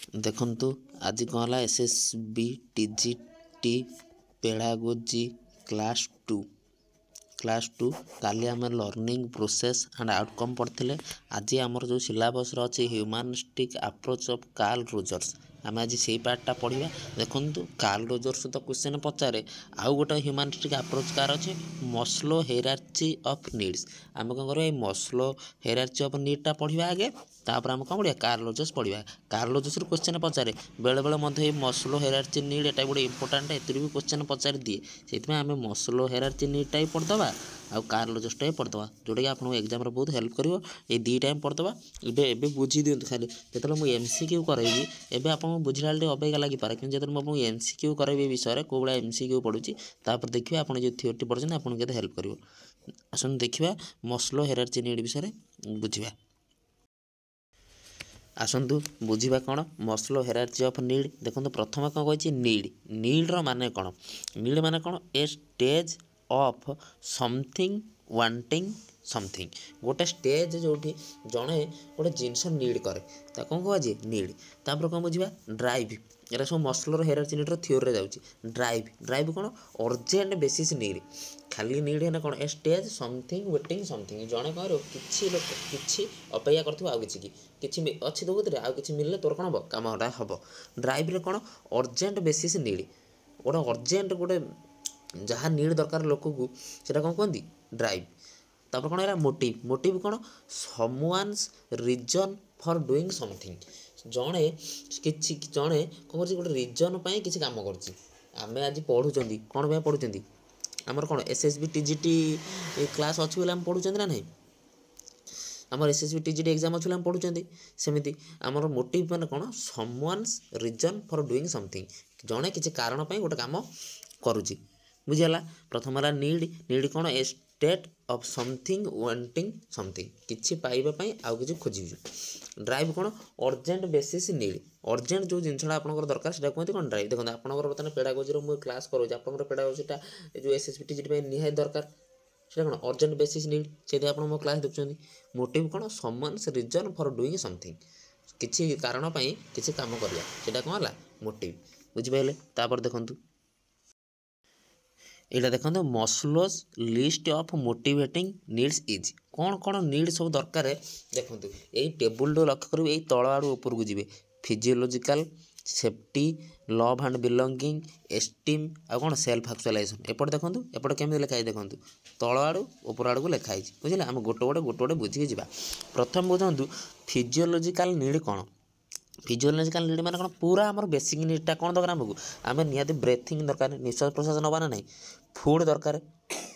देखंतु आज कौन है SSB TGT pedagogy class two काली आम लर्निंग प्रोसेस एंड आउटकम पढ़ते आज आमर जो सिलेबस अच्छी ह्यूमानिस्टिक अप्रोच ऑफ कार्ल रोजर्स आम आज से पार्टा पढ़ा देखु कार्ल रोजर्स तो क्वेश्चन पचारे आउ गोटे ह्यूमानिस्टिक अप्रोच कार अच्छे मस्लो हेरार्ची ऑफ नीड्स आम कौन कर मस्लो हेरार्ची ऑफ नीड्टा पढ़ा आगे तापर आम कौन पढ़ा कार्ल रोजर्स पढ़ा कार्ल रोजर्स क्वेश्चन पचारे बेले बेले मध्य मस्लो हेरार्ची नीड एटा गोटे इंपोर्टाट एथि भी क्वेश्चन पचारि दिए से आम मस्लो हेरार्ची नीडटा ही पढ़दे आउ कार्ल रोजर्सटा ही पढ़दे जोटा कि आपको एग्जाम बहुत हेल्प कर ये दुईटा पढ़दे एवं बुझी दिखाँ खाली जो मुझे एमसीक्यू करेबी एवं आप बुझला अबैया लगिपारे कि जो मुझे एमसीक्यू करेबी विषय कौ भाया एमसीक्यू पढ़ुची देखिए आप जो थियोरी पढ़ते आपको केते हेल्प कर आसନ୍ତୁ देखिए मस्लो हेरार्ची नीड विषय बुझा आसନ୍ତୁ बुझा कौन मस्लो हेरार्ची ऑफ नीड देखो प्रथम कौन कही नीड्र माने कौन नीड माने कौन a stage of something wanting something गोटे स्टेज जो जड़े गोटे जिनस नीड कै कौन कह नीड तापर कौन बुझा ड्राइव ये सब मस्लोर हेरार्ची नीड्र थियोरी जाऊँगी ड्राइव कौन अर्जेंट बेसिस नीड खाली नीड है कौन a stage something waiting something जड़े कह कि अपेक्षा कर किसी अच्छी तो आउ कि मिलने तोर कौन हम कमटा हम ड्राइव कौन अर्जेंट बेसिस नीड गोटे अर्जेंट गोटे जहाँ नीड दरकार लोक को सीटा कौन कहती ड्राइव तापर कौन है मोटिव कौन समवान्स रिजन फॉर डूइंग समथिंग जड़े कि जड़े कौन कर गोटे रिजन पर किसी काम करें आज पढ़ुं कौन पर पढ़ुं आमर कौन एसएसबी टीजीटी क्लास अच्छी बोले पढ़ुं ना नहीं आमर एसएसबी टीजीटी एग्जाम अच्छी बोले पढ़ुं सेमती आमर मोटिव मैंने कौन समवान्स रिजन फॉर डूइंग समथिंग जड़े किसी कारण गोटे काम करुच्ची बुझीगला प्रथम है नीड कौन a state of something wanting something किसी पाइबापी आउ कि खोज ड्राइव कौन अर्जेंट बेसिस नीड अर्जेंट जो जिनसा आप दरकार से कहते कौन ड्राइव देखो आप बर्तमान पेडागोजी मुझे क्लास करूँ आप पेडागोजीटा जो एसएसबी टीजीटी निहाय दरकार से कौन अर्जेंट बेसिस नीड से आप मो क्लास देखुं मोटिव कौन समन्स रिजन फॉर डूइंग समथिंग किसी कारण किसी काम करवा कौन है मोटिव बुझिपारे तापर देखूँ यहाँ देखो Maslow's list of motivating needs is कौन कौन नीड सब दरकार देखो यही टेबुल लक्ष्य करेंगे यही तल आड़ ऊपर को जी physiological safety love and belonging esteem आ कौन सेल्फ एक्चुअलाइजेशन एपटे देखो एपटे केमी लिखाई देखो तल आड़ ऊपर आड़ को लिखाई बुझे आम गोटे गोटे बुझी जा प्रथम बुझु फिजियोलॉजिकल नीड कौन फिजियोलॉजिकल नीड माने कौन पूरा आम बेसिक नीडटा कौन दरकार आमको आम निहाती ब्रेथिंग दरकार निश्वास प्रश्वास नवा ना नहीं फूड दरकार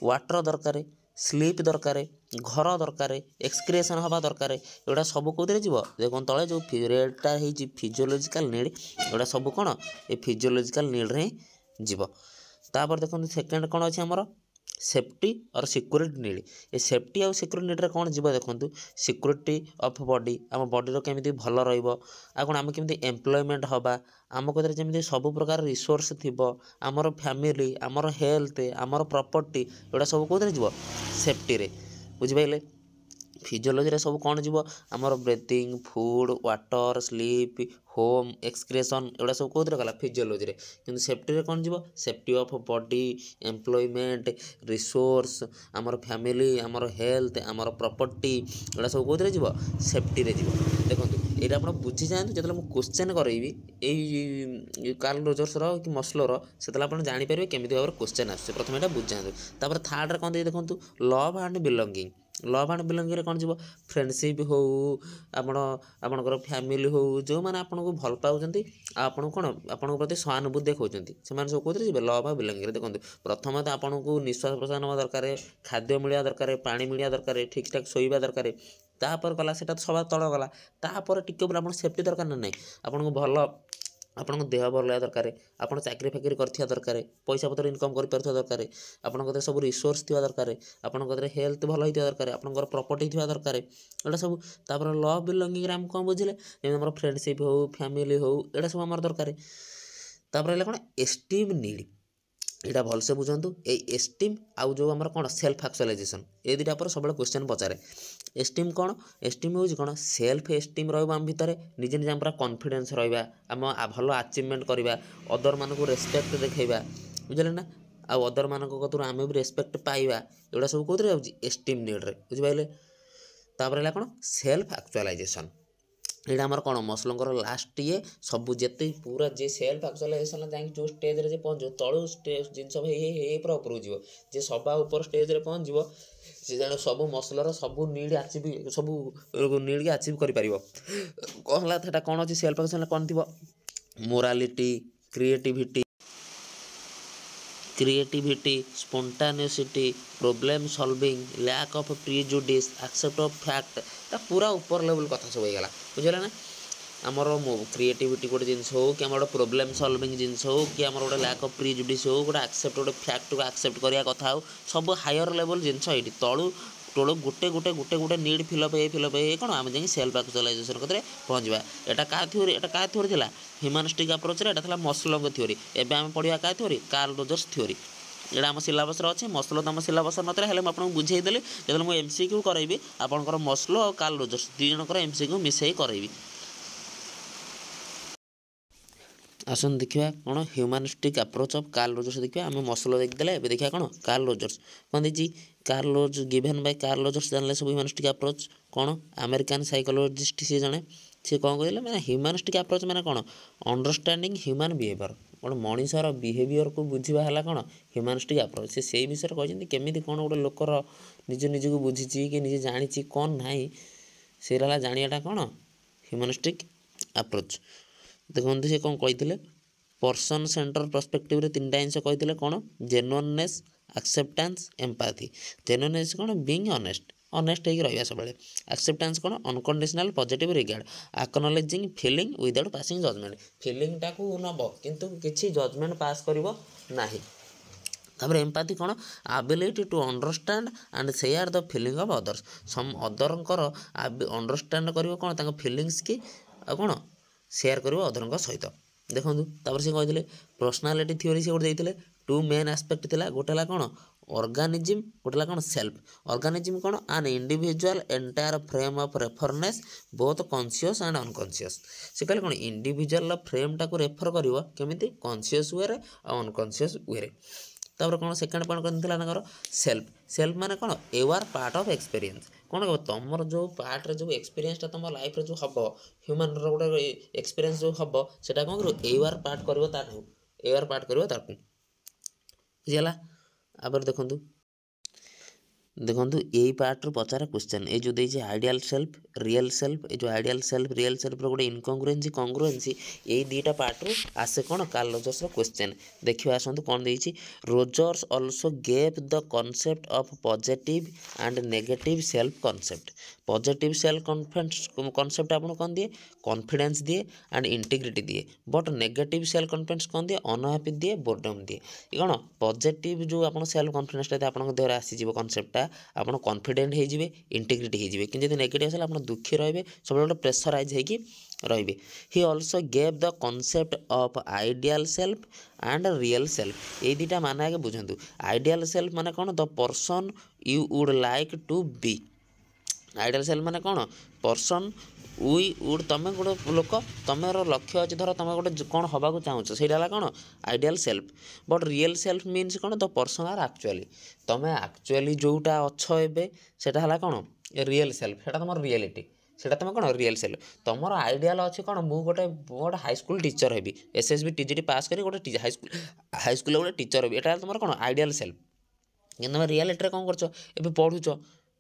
वाटर दरकार स्लीप दरकार घर दरकार एक्सक्रिएशन हवा दरकार एटा सब कौन जीव देखो तले जो रेडटा है फिजियोलॉजिकल नीड एटा सब कौन ये फिजियोलॉजिकल नीड रे जीव तापर देखो सेकेंड कौन अच्छे आमर सेफ्टी और सिक्योरिटी नीड ये सेफ्टी और सिक्योरिटी नीड कौन जीव देखो सिक्योरिटी ऑफ बॉडी आम बॉडी केमी भल रहा आम केमी एम्प्लॉयमेंट हवा आम कदर जमी सब प्रकार रिसोर्स थी आमर फैमिली आमर हेल्थ आमर प्रॉपर्टी एटा सब कौन जीव सेफ्टी रे बुझिपारे फिजियोलॉजी सब कौन जीव आमर breathing food water sleep home excretion एगुड़ा सब कौन गला फिजियोलॉजी रे किंतु सेफ्टी रे कौन जीव safety of body employment resource आमर फैमिली आमर हेल्थ आमर प्रॉपर्टी एगुड़ा सब कौन जीव सेफ्टी रे जीव देखो ये आप बुझी जाए जो क्वेश्चन करेबी यही कार्ल रोजर्स कि मस्लोर से आप जापर केमी भाव में क्वेश्चन आसुच्छे प्रथम यहाँ बुझी जाए थार्ड कौन दे देखो लव एंड बिलंगिंग लव एंड बिलंगिंग कौन जीव फ्रेंडशिप हो आपणकर फैमिली हो जो मैंने आपको भल पाँच आपन कौन आपण प्रति सहानुभूति देखा से सब कौन जी लव आ बिलंगिंग देखो प्रथम तो आपको निश्वास प्रश्वास नवा दरकार खाद्य मिलवा दरकार पानी मिलवा दरकार ठीक ठाक शोवा दरकार तापर गला से सब तल गला तापर टिके बोले आप सेफ्टी दरकार ना नहीं आपको भल आपन देह भल दरकार आप चाकरी फाकरी कर दरकार पैसा पतर इनकम कर दरकार आपंकर सब रिसोर्स थी दरकार आपंकर हेल्थ भल होता दरकार आपंकर प्रॉपर्टी थी दरकार एटा सब तापर लव बिलंगिंग आम कौन बुझे जमी फ्रेंडशिप हो फैमिली हो एटा सब आम दरकार तापर कौन एस्टीम नीड यहाँ भलसे बुझंतु ए एस्टिम आउ जो आमर कौन सेल्फ एक्चुअलाइजेशन ए दुटा पर सब क्वेश्चन पचारे एस्टिम कौन एस्टिम हूँ कौन सेल्फ एस्टिम रम भितर निजे निजे पूरा कॉन्फिडेंस रहा आम भल अचिवमेंट करवा अदर मान को रेस्पेक्ट देखा बुझे ना आउ अदर मान कतुर आम भी रेस्पेक्ट पाइबा एगुड़ा सब कौन जाऊँगी एस्टिम नीड्रे बुझिपारे तापर है कौन सेल्फ एक्चुअलाइजेशन यहाँ आमर कौन मसलर लास्ट ये सब जिते पूरा जे सेल्फ एक्चुअलाइजेशन जाए जो स्टेज रे पहुँच तलू जिनस पूरा उपरକୁ जीव जे सभा ऊपर स्टेज रे पहुँच जीव सी जाने सब मसलर सब नीड आचिव सब नीड के आचिव कर कौन है कौन अच्छी सेल्फ एक्चुअलाइजेशन कौन थी morality creativity spontaneity problem solving lack of prejudice accept of fact ता पूरा ऊपर लेवल कथा सब होगा बुझे ना आमर क्रिएटिविटी गोटे जिनस हो कि आम प्रॉब्लम सॉल्विंग जिनस हो कि आम गोटे लैक ऑफ प्रिजुडिस हो गोटे एक्सेप्ट गोटे फैक्ट को एक्सेप्ट करवा कथा हो सब हायर लेवल जिनस ये तलू टोल गोटे गोटे गोटे गोटे नीड फिलअप है कौन आम जाए सेल्फ एक्चुअलाइजेशन कतरे पहुँचवा एटा क्या थ्योरी एटा क्या थ्योरी थिला ह्यूमनिस्टिक अप्रोच रे एटा थिला मसलों थ्योरी एबे आम पढ़िया क्या थ्योरी कार्ल रोजर्स थ्योरी एटा आम सिलेबस अच्छे मसलो तो आम सिलेबस नतला हेले आपको बुझेदेली जो मुझे एमसीक्यू कराइबी आपंकर मसलो और कार्ल रोजर्स दुई जनकर एमसीक्यू मिसई कराइबी आसन देखिए कौन humanistic approach of Carl Rogers देखिए आम मसलो देखिए ए देखिए कौन कार्ल रोजर्स कौन देखिए Carl Rose given by Carl Rogers जानले सब ह्यूमनिस्टिक अप्रोच कौन अमेरिकन साइकोलॉजिस्ट सी जने सी कौन कहले मैंने ह्यूमनिस्टिक अप्रोच मैंने कौन अंडरस्टैंडिंग ह्यूमन बिहेवियर कौन मनीषर बिहेवियर को बुझा है कौन ह्यूमनिस्टिक अप्रोच से विषय कहते केमी कौन गोटे लोकर निज निजक बुझी कि निजे जानी कौन ना से जानाटा कौन ह्यूमनिस्टिक अप्रोच देखो सी कौन कहते पर्सन सेंटर पर्सपेक्टिव रे तीन जिन कहते कौन जेन्युइननेस एक्सेप्टेंस एम्पैथी जेन्युइननेस कौन बीइंग ऑनेस्ट होकर रहा सब एक्सेप्टेंस कौन unconditional positive regard acknowledging feeling without passing judgement feeling टाकू नब किंतु किसी जजमेंट पास करिवो नाही तापर एम्पैथी कौन ability to understand and share the feeling of others सम अदरंकर अंडरस्टैंड करिवो कौन तांको फीलिंग्स की आ कौन शेयर करिवो अदरंक सहित देखो तापर से कहते पर्सनालिटी थ्योरी से गोटे देते टू मेन एस्पेक्ट थिला गोटे है कौन ऑर्गेनिज्म गोटे कौन सेल्फ ऑर्गेनिज्म कौन an individual entire frame of reference both conscious and unconscious से कहले कौन इंडिविजुअल फ्रेम टाक रेफर करिवो केमिति कॉन्शियस वे और अनकॉन्शियस वे तापर कौन सेकेंड पॉइंट कौन सेल्फ सेल्फ माने कौन you are part of experience कौन कह तुम जो पार्ट रे जो एक्सपीरियंसटा तुम लाइफ रे जो हम ह्यूमन गोटे एक्सपीरियंस जो हम सेटा कौन कर यू आर पार्ट कर यू आर पार्ट कर बुझीगला आपर देखो यही पार्ट रू पचारा क्वेश्चन ये जो देती आइडियल सेल्फ रियल सेल्फ गोटे इनकंग्रुएंसी कंग्रुएंसी यही दुईटा पार्ट रू आसे कौन कार्ल रोजर्स क्वेश्चन देखिए आसतु कौन देती Rogers also gave the concept of positive and negative self concept positive self concept आपको कौन दिए कॉन्फिडेंस दिए एंड इंटीग्रिटी दिए बट नेगेटिव सेल्फ कॉन्फिडेंस कौन दिए अनहैप्पी दिए बोर्डम दिए ये कौन पॉजिटिव जो आप सेल्फ कॉन्फिडेंसटा आपन देहर आसीଯିव कॉन्सेप्टटा आप कॉन्फिडेंट हो इंटीग्रिटी हो कि नेगेटिव आसे आप दुखी रे सब गोटे प्रेसराइज होगी रे he also gave the concept of ideal self and real self ये दुटा मान आगे बुझंतु आइडियल सेल्फ माने कौन the person you would like to be ideal self माने कौन पर्सन उड तुम गोटे लोक तुम लक्ष्य अच्छे धर तुम गोटे कौन हवा चाहूँ से कौन ideal self but real self means कौन द पर्सन आर एक्चुअली तुम एक्चुअली जोटा अच्छ एटा है कौन रियल सेल्फ से तुम रियलिटी से तुम कौन रियल सेल्फ तुम आइडियाल अच्छे कौन मुझे गोटे हाईस्कल टीचर हेबी एसएसबी टीजीटी पास कर गोटे हाईस्कल गोटे टीचर हेबी एटा तुम कौन आइडियल सेल्फ कि तुम रियलिटी कौन कर पढ़ुच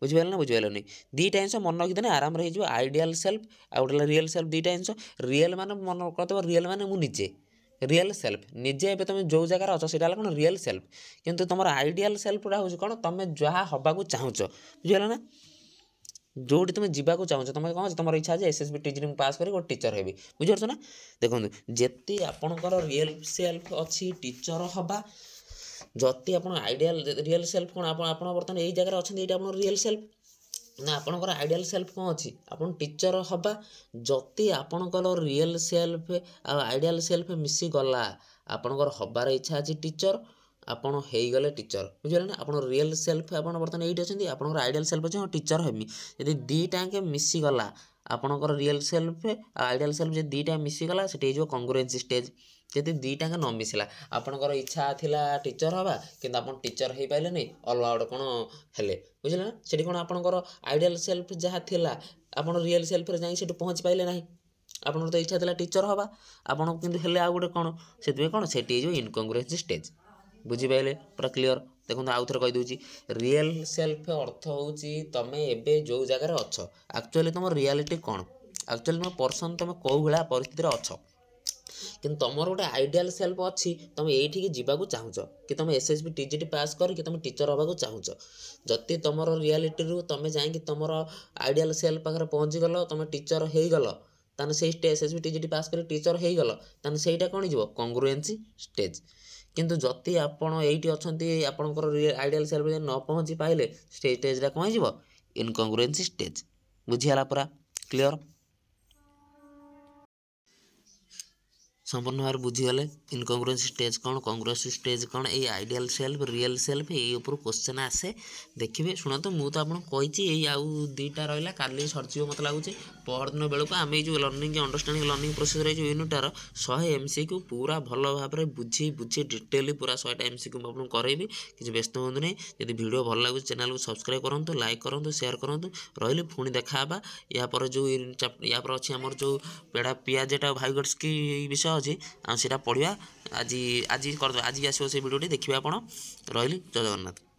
बुझिपारे ना बुझिपारे दुईटा जिन मन रखिदेने आराम हो आइडियल सेल्फ आ गए रियल सेल्फ दुईटा जिन रियल मान मन करते रियल मान मुझे रियल सेल्फ निजे ए तुम जो जगार अच्छे से कौन रियल सेल्फ किंतु तुम आइडियल सेल्फटा हूँ कौन तुम जहाँ हवा चाहूँ बुझिगला ना जोटी तुम जावाक चाहूँ तुम कौन तुम इच्छा है एसएसबी टीचर पास कर गोटे टीचर हेबी बुझिपार ना देखो जिते आपणकर रियल सेल्फ अच्छी टीचर हवा जति आप आइडियल रियल सेल्फ कौन आप बर्तमान यही जगह अच्छा ये आप रियल सेल्फ ना आपणकर आइडियल सेल्फ कौन अच्छी आप टीचर हवा जति आपणकर रियल सेल्फ आइडियल सेल्फ मिसी गला आपणकर हबार इच्छा अच्छी टीचर ଆପଣ ହେଇଗଲେ ଟିଚର ବୁଝିପାରିଲେ ନା। ଆପଣ ରିଏଲ୍ ସେଲ୍ଫ ଆପଣ ବର୍ତ୍ତମାନ ଏଇଠି ଅଛନ୍ତି, ଆପଣଙ୍କର ଆଇଡ଼ିଆଲ୍ ସେଲ୍ଫ ଅଛି ହଁ ଟିଚର ହେବି। ଯଦି ଦୁଇଟାଙ୍କ ମିଶିଗଲା ଆପଣଙ୍କର ରିଏଲ୍ ସେଲ୍ଫ ଆଉ ଆଇଡ଼ିଆଲ୍ ସେଲ୍ଫ ଯଦି ଦୁଇଟା ମିଶିଗଲା ସେଠି ହେଇଯିବ କଂଗ୍ରୁଏନ୍ସି ଷ୍ଟେଜ୍। ଯଦି ଦୁଇଟାଙ୍କ ନ ମିଶିଲା ଆପଣଙ୍କର ଇଚ୍ଛା ଥିଲା ଟିଚର ହେବା କିନ୍ତୁ ଆପଣ ଟିଚର ହେଇପାରିଲେନି, ଅଲଗା ଗୋଟେ କ'ଣ ହେଲେ ବୁଝିଲେ ନା। ସେଠି କ'ଣ ଆପଣଙ୍କର ଆଇଡ଼ିଆଲ୍ ସେଲ୍ଫ ଯାହା ଥିଲା ଆପଣ ରିଏଲ୍ ସେଲ୍ଫରେ ଯାଇ ସେଠି ପହଞ୍ଚି ପାଇଲେ ନାହିଁ। ଆପଣଙ୍କର ତ ଇଚ୍ଛା ଥିଲା ଟିଚର ହେବା, ଆପଣ କିନ୍ତୁ ହେଲେ ଆଉ ଗୋଟେ କ'ଣ, ସେଥିପାଇଁ କ'ଣ ସେଠି ହେଇଯିବ ଇନକଂଗ୍ରୁଏନ୍ସି ଷ୍ଟେଜ୍। ବୁଝିପାରିଲେ ପୁରା କ୍ଲିଅର। ଦେଖନ୍ତୁ ଆଉ ଥରେ କହିଦେଉଛି, ରିଏଲ୍ ସେଲ୍ଫ ଅର୍ଥ ହେଉଛି ତୁମେ ଏବେ ଯେଉଁ ଜାଗାରେ ଅଛ ଆକ୍ଚୁଆଲି ତୁମ ରିଆଲିଟି କ'ଣ, ଆକ୍ଚୁଆଲି ତୁମ ପର୍ସନ୍ ତୁମେ କେଉଁ ଭଳିଆ ପରିସ୍ଥିତିରେ ଅଛ। କିନ୍ତୁ ତୁମର ଗୋଟେ ଆଇଡ଼ିଆଲ୍ ସେଲ୍ଫ ଅଛି, ତୁମେ ଏଇଠିକି ଯିବାକୁ ଚାହୁଁଛ କି ତୁମେ SSB TGT ପାସ୍ କରିକି ତୁମେ ଟିଚର ହେବାକୁ ଚାହୁଁଛ। ଯଦି ତୁମର ରିଆଲିଟିରୁ ତୁମେ ଯାଇକି ତୁମର ଆଇଡ଼ିଆଲ୍ ସେଲ୍ଫ ପାଖରେ ପହଞ୍ଚିଗଲ, ତୁମେ ଟିଚର ହେଇଗଲ, ତାହେଲେ ସେଇ SSB TGT ପାସ୍ କରି ଟିଚର ହେଇଗଲ, ତାହେଲେ ସେଇଟା କ'ଣ ହେଇଯିବ କଂଗ୍ରୁଏନ୍ସି ଷ୍ଟେଜ୍। କିନ୍ତୁ ଯଦି ଆପଣ ଏଇଠି ଅଛନ୍ତି ଆପଣଙ୍କର ଆଇଡ଼ିଆଲ୍ ସେଲ୍ଫ ଯଦି ନ ପହଞ୍ଚି ପାଇଲେ ସେଇ ଷ୍ଟେଜ୍ଟା କ'ଣ ହେଇଯିବ ଇନକଂଗ୍ରୁଏନ୍ସି ଷ୍ଟେଜ୍। ବୁଝିଗଲା ପୁରା କ୍ଲିଅର। ସମ୍ପୂର୍ଣ୍ଣ ଭାବରେ ବୁଝିଗଲେ ଇନକଂଗ୍ରୁଏନ୍ସି ଷ୍ଟେଜ୍ କ'ଣ, କଂଗ୍ରୁଏନ୍ସି ଷ୍ଟେଜ୍ କ'ଣ, ଏଇ ଆଇଡ଼ିଆଲ୍ ସେଲ୍ଫ ରିଏଲ୍ ସେଲ୍ଫ ଏଇ ଉପରୁ କ୍ୱେଶ୍ଚନ୍ ଆସେ। ଦେଖିବେ ଶୁଣନ୍ତୁ, ମୁଁ ତ ଆପଣଙ୍କୁ କହିଛି ଏଇ ଆଉ 2ଟା ରହିଲା, କାଲି ସରିଯିବ ମୋତେ ଲାଗୁଛି। ପହରଦିନ ବେଳକୁ ଆମେ ଏଇ ଯେଉଁ ଲର୍ଣ୍ଣିଂ ଅଣ୍ଡରଷ୍ଟାଣ୍ଡିଂ ଲର୍ଣ୍ଣିଂ ପ୍ରୋସେସର ଏଇ ଯେଉଁ ୟୁନିଟ୍ଟାର 100 MCQ ପୁରା ଭଲ ଭାବରେ ବୁଝି ଡିଟେଲି ପୁରା 100ଟା MCQ ମୁଁ ଆପଣଙ୍କୁ କରାଇବି। କିଛି ବ୍ୟସ୍ତ ହୁଅନ୍ତୁ ନାହିଁ। ଯଦି ଭିଡ଼ିଓ ଭଲ ଲାଗୁଛି ଚ୍ୟାନେଲକୁ ସବସ୍କ୍ରାଇବ୍ କରନ୍ତୁ, ଲାଇକ୍ କରନ୍ତୁ, ସେୟାର କରନ୍ତୁ। ରହିଲି, ପୁଣି ଦେଖା ହେବା। ୟା ପରେ ପରେ ଅଛି ଆମର ଯେଉଁ ପେଡ଼ା ପିଆଜଟା ଭାଇଗଟ୍ସ୍କି ବିଷୟ ଅଛି, ଆଉ ସେଇଟା ପଢ଼ିବା। ଆଜି କରିଦେବା, ଆଜି ଆସିବ ସେଇ ଭିଡ଼ିଓଟି ଦେଖିବେ ଆପଣ। ରହିଲି, ଜୟ ଜଗନ୍ନାଥ।